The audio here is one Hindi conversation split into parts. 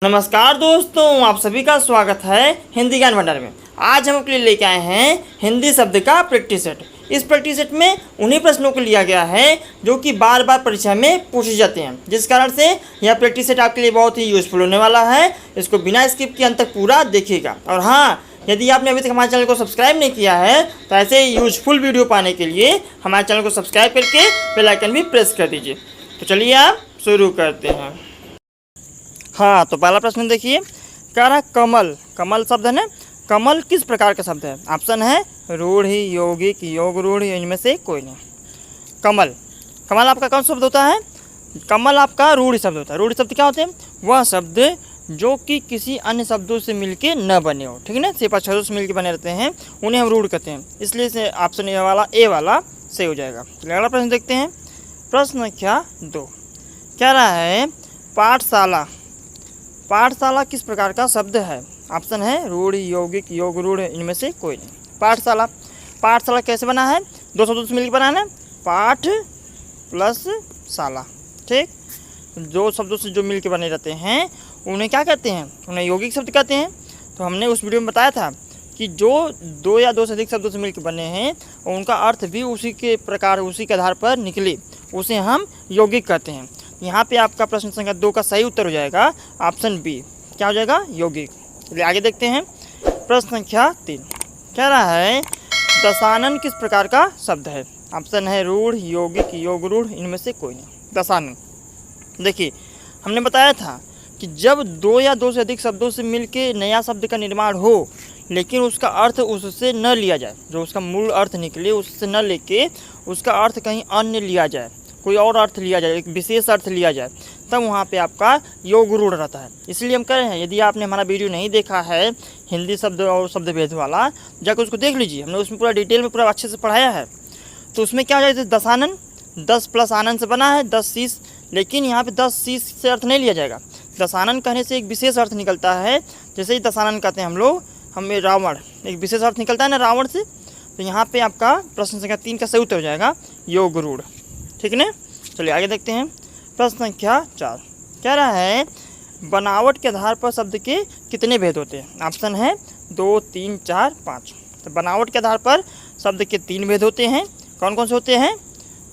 नमस्कार दोस्तों, आप सभी का स्वागत है हिंदी ज्ञान भंडार में। आज हम आपके लिए लेके आए हैं हिंदी शब्द का प्रैक्टिस सेट। इस प्रैक्टिस सेट में उन्हीं प्रश्नों को लिया गया है जो कि बार बार परीक्षा में पूछे जाते हैं, जिस कारण से यह प्रैक्टिस सेट आपके लिए बहुत ही यूजफुल होने वाला है। इसको बिना स्किप के अंत तक पूरा देखिएगा। और हाँ, यदि आपने अभी तक हमारे चैनल को सब्सक्राइब नहीं किया है तो ऐसे यूजफुल वीडियो पाने के लिए हमारे चैनल को सब्सक्राइब करके बेल आइकन भी प्रेस कर दीजिए। तो चलिए आप शुरू करते हैं। हाँ, तो पहला प्रश्न देखिए, कह रहा है कमल। कमल शब्द है ना, कमल किस प्रकार का शब्द है? ऑप्शन है रूढ़, यौगिक, योग रूढ़, इनमें से कोई नहीं। कमल, कमल आपका कौन शब्द होता है? कमल आपका रूढ़ शब्द होता है। रूढ़ शब्द क्या होते हैं? वह शब्द जो कि किसी अन्य शब्दों से मिलके न बने हो, ठीक है ना, सिर्फ अक्षरों से मिलके बने रहते हैं, उन्हें हम रूढ़ कहते हैं। इसलिए से ऑप्शन ए वाला सही हो जाएगा। चलिए अगला प्रश्न देखते हैं। प्रश्न संख्या 2 कह रहा है पाठशाला। पाठशाला किस प्रकार का शब्द है? ऑप्शन है रूढ़, यौगिक, योग रूढ़, इनमें से कोई नहीं। पाठशाला, पाठशाला कैसे बना है? दो शब्दों से मिलकर बना है ना, पाठ प्लस शाला, ठीक। दो शब्दों से जो मिलकर बने रहते हैं उन्हें क्या कहते हैं? उन्हें यौगिक शब्द कहते हैं। तो हमने उस वीडियो में बताया था कि जो दो या दो से अधिक शब्दों से मिलकर बने हैं उनका अर्थ भी उसी के प्रकार, उसी के आधार पर निकले, उसे हम यौगिक कहते हैं। यहाँ पे आपका प्रश्न संख्या 2 का सही उत्तर हो जाएगा ऑप्शन बी। क्या हो जाएगा? यौगिक। चलिए आगे देखते हैं। प्रश्न संख्या 3 कह रहा है दशानन किस प्रकार का शब्द है? ऑप्शन है रूढ़, यौगिक, योग रूढ़, इनमें से कोई नहीं। दशानन, देखिए हमने बताया था कि जब दो या दो से अधिक शब्दों से मिलके नया शब्द का निर्माण हो लेकिन उसका अर्थ उससे न लिया जाए, जो उसका मूल अर्थ निकले उससे न लेके उसका अर्थ कहीं अन्य लिया जाए, कोई और अर्थ लिया जाए, एक विशेष अर्थ लिया जाए, तब वहाँ पे आपका योग रूढ़ रहता है। इसलिए हम कह रहे हैं, यदि आपने हमारा वीडियो नहीं देखा है हिंदी शब्द और शब्द भेद वाला, जाकर उसको देख लीजिए। हमने उसमें पूरा डिटेल में पूरा अच्छे से पढ़ाया है। तो उसमें क्या हो जाए, दशानन 10 प्लस आनंद से बना है 10 शीश, लेकिन यहाँ पे 10 शीश से अर्थ नहीं लिया जाएगा। दशानन कहने से एक विशेष अर्थ निकलता है। जैसे ही दशानन कहते हैं हम लोग, हमें रावण, एक विशेष अर्थ निकलता है ना रावण से। तो यहाँ पे आपका प्रश्न संख्या 3 का सही उत्तर हो जाएगा योग रूढ़, ठीक है ना। चलिए आगे देखते हैं। प्रश्न संख्या 4 कह रहा है बनावट के आधार पर शब्द के कितने भेद होते हैं? ऑप्शन है 2, 3, 4, 5। तो बनावट के आधार पर शब्द के 3 भेद होते हैं। कौन कौन से होते हैं?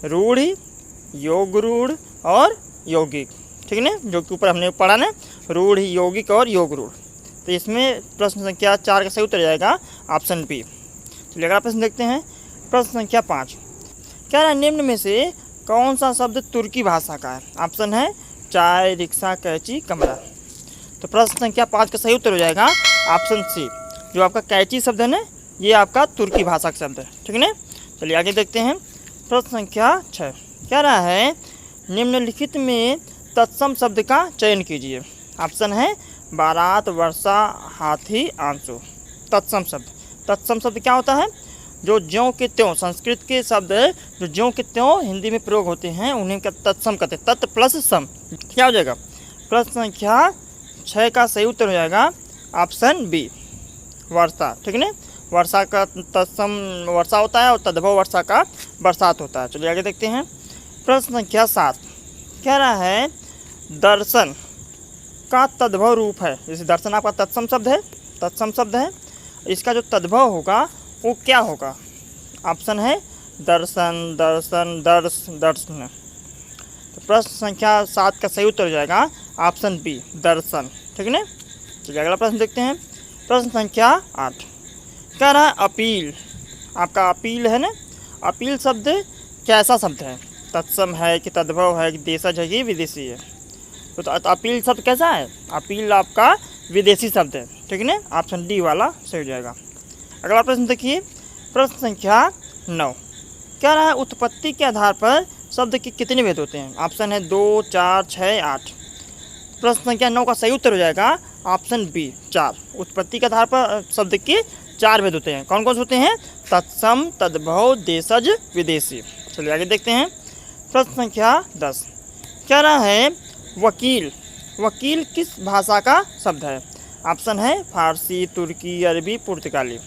रूढ़, योग रूढ़ और यौगिक, ठीक है ना, जो कि ऊपर हमने पढ़ा ना, रूढ़, यौगिक और योग रूढ़। तो इसमें प्रश्न संख्या 4 का सही उत्तर जाएगा ऑप्शन बी। चलिए अगला प्रश्न देखते हैं। प्रश्न संख्या 5 कह रहा है निम्न में से कौन सा शब्द तुर्की भाषा का है? ऑप्शन है चाय, रिक्शा, कैंची, कमरा। तो प्रश्न संख्या 5 का सही उत्तर हो जाएगा ऑप्शन सी। जो आपका कैंची शब्द है ना, ये आपका तुर्की भाषा का शब्द है, ठीक है ना। चलिए आगे देखते हैं। प्रश्न संख्या 6 कह रहा है निम्नलिखित में तत्सम शब्द का चयन कीजिए। ऑप्शन है बारात, वर्षा, हाथी, आंसू। तत्सम शब्द, तत्सम शब्द क्या होता है? जो ज्यों के त्यों, संस्कृत के शब्द जो ज्यों के त्यों हिंदी में प्रयोग होते हैं उन्हें तत्सम कहते हैं। तत् प्लस सम, क्या हो जाएगा? प्रश्न संख्या 6 का सही उत्तर हो जाएगा ऑप्शन बी, वर्षा, ठीक है ना। वर्षा का तत्सम वर्षा होता है और तद्भव वर्षा का बरसात होता है। चलिए आगे देखते हैं। प्रश्न संख्या 7 कह रहा है दर्शन का तद्भव रूप है। जैसे दर्शन आपका तत्सम शब्द है, तत्सम शब्द है, इसका जो तद्भव होगा वो क्या होगा? ऑप्शन है दर्शन, दर्शन, दर्श, दर्शन। तो प्रश्न संख्या 7 का सही उत्तर हो जाएगा ऑप्शन बी, दर्शन, ठीक है ना। चलिए अगला प्रश्न देखते हैं। प्रश्न संख्या 8 कह रहा है अपील। आपका अपील है ना, अपील शब्द कैसा शब्द है? तत्सम है कि तद्भव है कि देशज है कि विदेशी है? तो अपील शब्द कैसा है? अपील आपका विदेशी शब्द है, ठीक है ना। ऑप्शन डी वाला सही हो जाएगा। अगला प्रश्न देखिए। प्रश्न संख्या 9 कह रहा है उत्पत्ति के आधार पर शब्द के कितने भेद होते हैं? ऑप्शन है 2, 4, 6, 8। प्रश्न संख्या 9 का सही उत्तर हो जाएगा ऑप्शन बी, 4। उत्पत्ति के आधार पर शब्द के 4 भेद होते हैं। कौन कौन से होते हैं? तत्सम, तद्भव, देशज, विदेशी। चलिए आगे देखते हैं। प्रश्न संख्या 10 कह रहा है वकील। वकील किस भाषा का शब्द है? ऑप्शन है फारसी, तुर्की, अरबी, पुर्तगाली।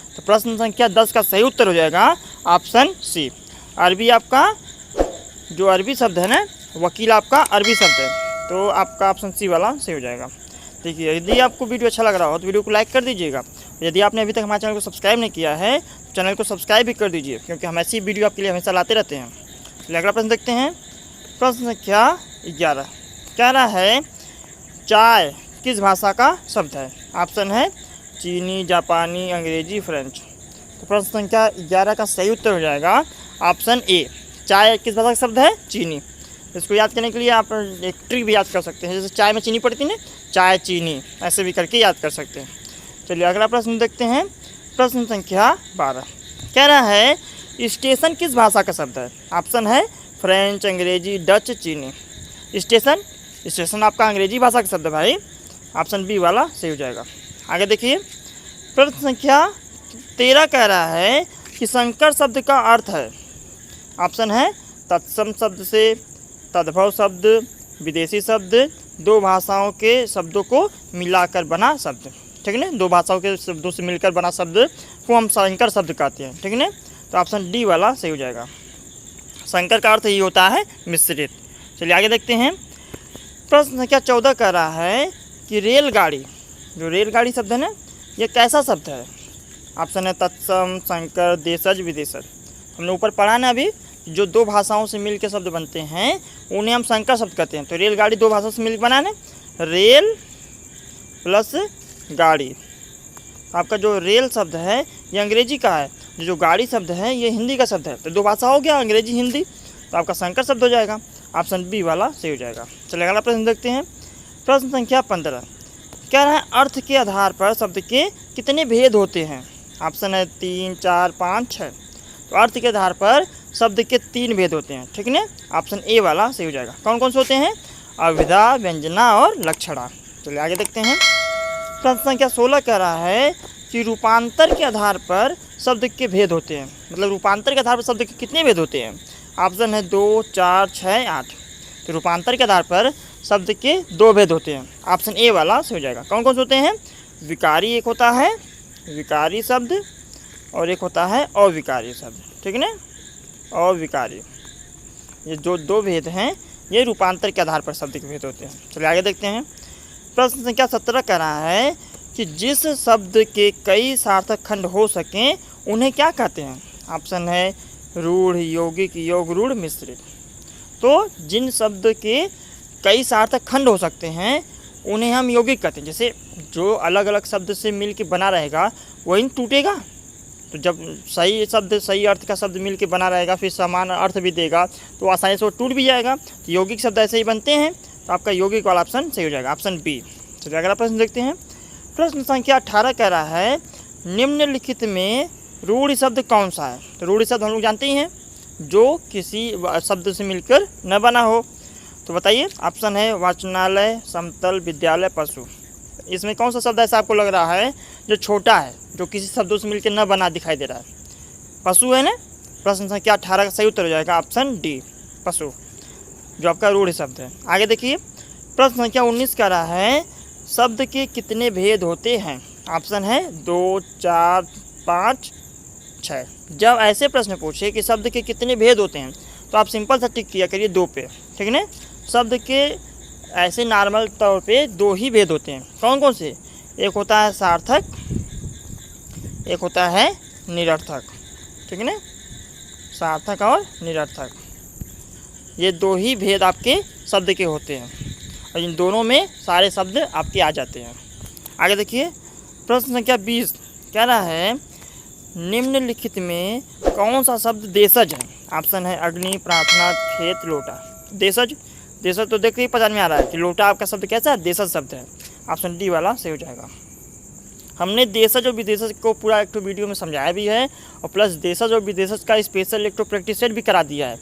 तो प्रश्न संख्या 10 का सही उत्तर हो जाएगा ऑप्शन सी, अरबी। आपका जो अरबी शब्द है ना, वकील आपका अरबी शब्द है, तो आपका ऑप्शन सी वाला सही हो जाएगा। देखिए, यदि आपको वीडियो अच्छा लग रहा हो तो वीडियो को लाइक कर दीजिएगा। यदि आपने अभी तक हमारे चैनल को सब्सक्राइब नहीं किया है तो चैनल को सब्सक्राइब भी कर दीजिए, क्योंकि हम ऐसी वीडियो आपके लिए हमेशा लाते रहते हैं। चलिए अगला प्रश्न देखते हैं। प्रश्न संख्या 11 कह रहा है चाय किस भाषा का शब्द है? ऑप्शन है चीनी, जापानी, अंग्रेजी, फ्रेंच। तो प्रश्न संख्या 11 का सही उत्तर हो जाएगा ऑप्शन ए, चाय किस भाषा का शब्द है? चीनी। इसको याद करने के लिए आप एक ट्रिक भी याद कर सकते हैं, जैसे चाय में चीनी पड़ती है ना, चाय चीनी, ऐसे भी करके याद कर सकते हैं। चलिए अगला प्रश्न देखते हैं। प्रश्न संख्या 12 कह रहा है स्टेशन किस भाषा का शब्द है? ऑप्शन है फ्रेंच, अंग्रेजी, डच, चीनी। स्टेशन आपका अंग्रेजी भाषा का शब्द है भाई, ऑप्शन बी वाला सही हो जाएगा। आगे देखिए, प्रश्न संख्या 13 कह रहा है कि संकर शब्द का अर्थ है। ऑप्शन है तत्सम शब्द से, तद्भव शब्द, विदेशी शब्द, दो भाषाओं के शब्दों को मिलाकर बना शब्द। ठीक है ना, दो भाषाओं के शब्दों से मिलकर बना शब्द को हम संकर शब्द कहते हैं। ठीक है ना, तो ऑप्शन डी वाला सही हो जाएगा। संकर का अर्थ ही होता है मिश्रित। चलिए आगे देखते हैं। प्रश्न संख्या 14 कह रहा है कि रेलगाड़ी, जो रेलगाड़ी शब्द है ना, ये कैसा शब्द है? ऑप्शन है तत्सम, संकर, देशज, विदेशज। हमने ऊपर पढ़ा ना अभी, जो दो भाषाओं से मिलकर शब्द बनते हैं उन्हें हम संकर शब्द कहते हैं। तो रेलगाड़ी दो भाषाओं से मिलकर बना है, रेल प्लस गाड़ी। आपका जो रेल शब्द है ये अंग्रेजी का है, जो गाड़ी शब्द है ये हिंदी का शब्द है। तो दो भाषा हो गया, अंग्रेजी हिंदी, तो आपका संकर शब्द हो जाएगा, ऑप्शन बी वाला सही हो जाएगा। चलिए अगला प्रश्न देखते हैं। प्रश्न संख्या 15 कह रहा है अर्थ के आधार पर शब्द के कितने भेद होते हैं? ऑप्शन है 3, 4, 5, 6। तो अर्थ के आधार पर शब्द के 3 भेद होते हैं। ठीक है, ऑप्शन ए वाला सही हो जाएगा। कौन कौन से होते हैं? अविधा, व्यंजना और लक्षणा। चलिए आगे देखते हैं। प्रश्न संख्या 16 कह रहा है कि रूपांतर के आधार पर शब्द के भेद होते हैं। मतलब रूपांतर के आधार पर शब्द के कितने भेद होते हैं? ऑप्शन है 2, 4, 6, 8। तो रूपांतर के आधार पर शब्द के 2 भेद होते हैं, ऑप्शन ए वाला सही हो जाएगा। कौन कौन से होते हैं? विकारी एक होता है, विकारी शब्द, और एक होता है अविकारी शब्द। ठीक है ना, अविकारी। ये जो 2 भेद हैं ये रूपांतर के आधार पर शब्द के भेद होते हैं। चलिए आगे देखते हैं। प्रश्न संख्या 17 कह रहा है कि जिस शब्द के कई सार्थक खंड हो सकें उन्हें क्या कहते हैं? ऑप्शन है रूढ़, यौगिक, योग रूढ़, मिश्रित। तो जिन शब्द के कई सार्थक खंड हो सकते हैं उन्हें हम यौगिक कहते हैं। जैसे जो अलग अलग शब्द से मिल के बना रहेगा वही टूटेगा। तो जब सही शब्द, सही अर्थ का शब्द मिल के बना रहेगा, फिर समान अर्थ भी देगा, तो आसानी से वो टूट भी जाएगा। तो यौगिक शब्द ऐसे ही बनते हैं, तो आपका यौगिक वाला ऑप्शन सही हो जाएगा, ऑप्शन बी। चलिए अगला प्रश्न देखते हैं। प्रश्न संख्या 18 कह रहा है निम्नलिखित में रूढ़ शब्द कौन सा है? तो रूढ़ शब्द हम लोग जानते ही हैं, जो किसी शब्द से मिलकर न बना हो। तो बताइए, ऑप्शन है वाचनालय, समतल, विद्यालय, पशु। इसमें कौन सा शब्द ऐसा आपको लग रहा है जो छोटा है, जो किसी शब्दों से मिलकर न बना दिखाई दे रहा है? पशु है ना। प्रश्न संख्या 18 का सही उत्तर हो जाएगा ऑप्शन डी, पशु, जो आपका रूढ़ शब्द है। आगे देखिए, प्रश्न संख्या 19 कह रहा है शब्द के कितने भेद होते हैं? ऑप्शन है 2, 4, 5, 6। जब ऐसे प्रश्न पूछे कि शब्द के कितने भेद होते हैं तो आप सिंपल सा टिक किया करिए 2 पे। ठीक है ना, शब्द के ऐसे नॉर्मल तौर पे 2 ही भेद होते हैं। कौन कौन से? एक होता है सार्थक, एक होता है निरर्थक। ठीक है ना, सार्थक और निरर्थक, ये 2 ही भेद आपके शब्द के होते हैं, और इन दोनों में सारे शब्द आपके आ जाते हैं। आगे देखिए, प्रश्न संख्या 20 कह रहा है निम्नलिखित में कौन सा शब्द देशज है? ऑप्शन है अग्नि, प्रार्थना, खेत, लोटा। देशज, देशज तो देखते ही पता में आ रहा है कि लोटा आपका शब्द कैसा है? देशज शब्द है, ऑप्शन डी वाला सही हो जाएगा। हमने देशज और विदेशज को पूरा एक वीडियो में समझाया भी है, और प्लस देशज और विदेशज का स्पेशल एक प्रैक्टिस सेट भी करा दिया है,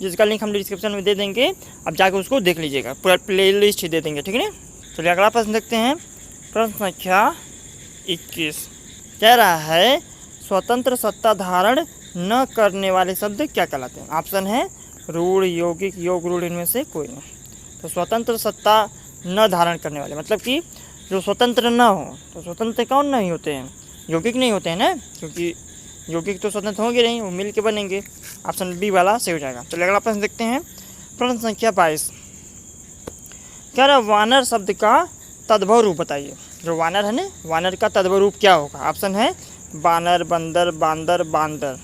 जिसका लिंक हम डिस्क्रिप्शन में दे देंगे, अब जाकर उसको देख लीजिएगा, पूरा प्ले लिस्ट ही दे देंगे। ठीक है ना, चलिए अगला प्रश्न देखते हैं। प्रश्न संख्या 21 कह रहा है स्वतंत्र सत्ता धारण न करने वाले शब्द क्या कहलाते हैं? ऑप्शन है रूढ़, यौगिक, योग रूढ़, इनमें से कोई नहीं। तो स्वतंत्र सत्ता न धारण करने वाले मतलब कि जो स्वतंत्र न हो। तो स्वतंत्र कौन नहीं होते हैं? यौगिक नहीं होते हैं ना, क्योंकि यौगिक तो स्वतंत्र होंगे नहीं, वो मिल के बनेंगे, ऑप्शन बी वाला सही हो जाएगा। चलिए अगला प्रश्न देखते हैं। प्रश्न संख्या 22 कह रहा वानर शब्द का तद्भव रूप बताइए। जो वानर है ना, वानर का तद्भव रूप क्या होगा? ऑप्शन है बानर, बंदर, बांदर, बांदर।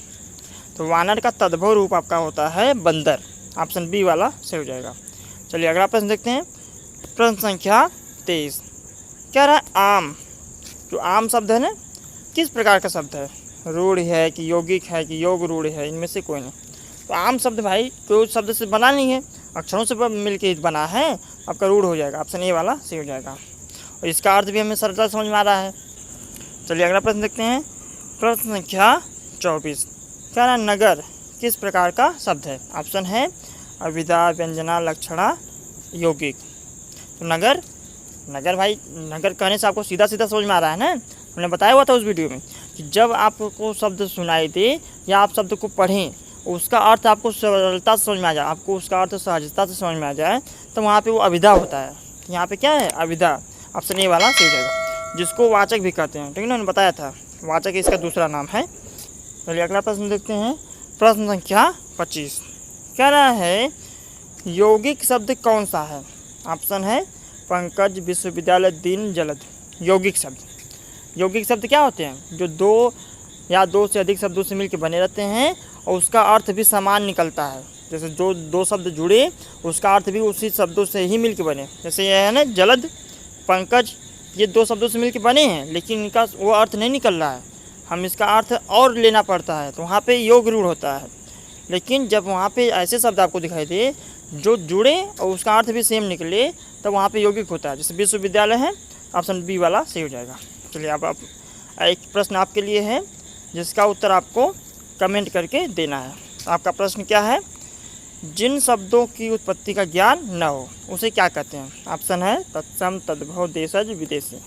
तो वानर का तद्भव रूप आपका होता है बंदर। ऑप्शन बी वाला सही हो जाएगा। चलिए अगला प्रश्न देखते हैं। प्रश्न संख्या 23 क्या रहा है? आम। जो आम शब्द है ना, किस प्रकार का शब्द है? रूढ़ है कि यौगिक है कि योग रूढ़ है? इनमें से कोई नहीं। तो आम शब्द भाई कोई शब्द से बना नहीं है, अक्षरों से मिल के बना है, आपका रूढ़ हो जाएगा। ऑप्शन ए वाला सही हो जाएगा। और इसका अर्थ भी हमें सरलता समझ में आ रहा है। चलिए अगला प्रश्न देखते हैं। प्रश्न संख्या 24 क्या रहा? नगर किस प्रकार का शब्द है? ऑप्शन है अभिधा, व्यंजना, लक्षणा, यौगिक। तो नगर, नगर भाई नगर कहने से आपको सीधा सीधा समझ में आ रहा है ना। हमने बताया हुआ था उस वीडियो में कि जब आपको शब्द सुनाई दे या आप शब्द को पढ़ें, उसका अर्थ आपको सरलता से समझ में आ जाए, आपको उसका अर्थ सहजता से समझ में आ जाए, तो वहाँ पे वो अभिधा होता है। यहाँ पे क्या है? अभिधा। ऑप्शन ए वाला सही हो जाएगा, जिसको वाचक भी कहते हैं। ठीक है ना, मैंने बताया था, वाचक इसका दूसरा नाम है। चलिए अगला प्रश्न देखते हैं। प्रश्न संख्या 25 क्या रहा है? यौगिक शब्द कौन सा है? ऑप्शन है पंकज, विश्वविद्यालय, दिन, जलद। यौगिक शब्द, यौगिक शब्द क्या होते हैं? जो दो या दो से अधिक शब्दों से मिलकर बने रहते हैं और उसका अर्थ भी समान निकलता है। जैसे जो दो शब्द जुड़े उसका अर्थ भी उसी शब्दों से ही मिलकर बने। जैसे यह है ना जलद, पंकज, ये दो शब्दों से मिलकर बने हैं लेकिन इनका वो अर्थ नहीं निकल रहा है, हम इसका अर्थ और लेना पड़ता है, तो वहाँ पे योग रूढ़ होता है। लेकिन जब वहाँ पे ऐसे शब्द आपको दिखाई दे जो जुड़े और उसका अर्थ भी सेम निकले, तो वहाँ पे यौगिक होता है। जैसे विश्वविद्यालय है, ऑप्शन बी वाला सही हो जाएगा। चलिए अब आप एक प्रश्न आपके लिए है जिसका उत्तर आपको कमेंट करके देना है। आपका प्रश्न क्या है? जिन शब्दों की उत्पत्ति का ज्ञान न हो उसे क्या कहते हैं? ऑप्शन है तत्सम, तद्भव, देशज, विदेशी।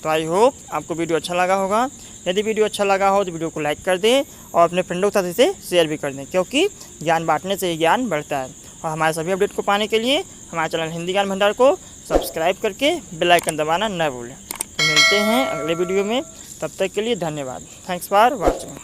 तो आई होप आपको वीडियो अच्छा लगा होगा। यदि वीडियो अच्छा लगा हो तो वीडियो को लाइक कर दें और अपने फ्रेंडों के साथ इसे शेयर भी कर दें, क्योंकि ज्ञान बांटने से ही ज्ञान बढ़ता है। और हमारे सभी अपडेट को पाने के लिए हमारे चैनल हिंदी ज्ञान भंडार को सब्सक्राइब करके बेल आइकन दबाना न भूलें। तो मिलते हैं अगले वीडियो में, तब तक के लिए धन्यवाद। Thanks for watching.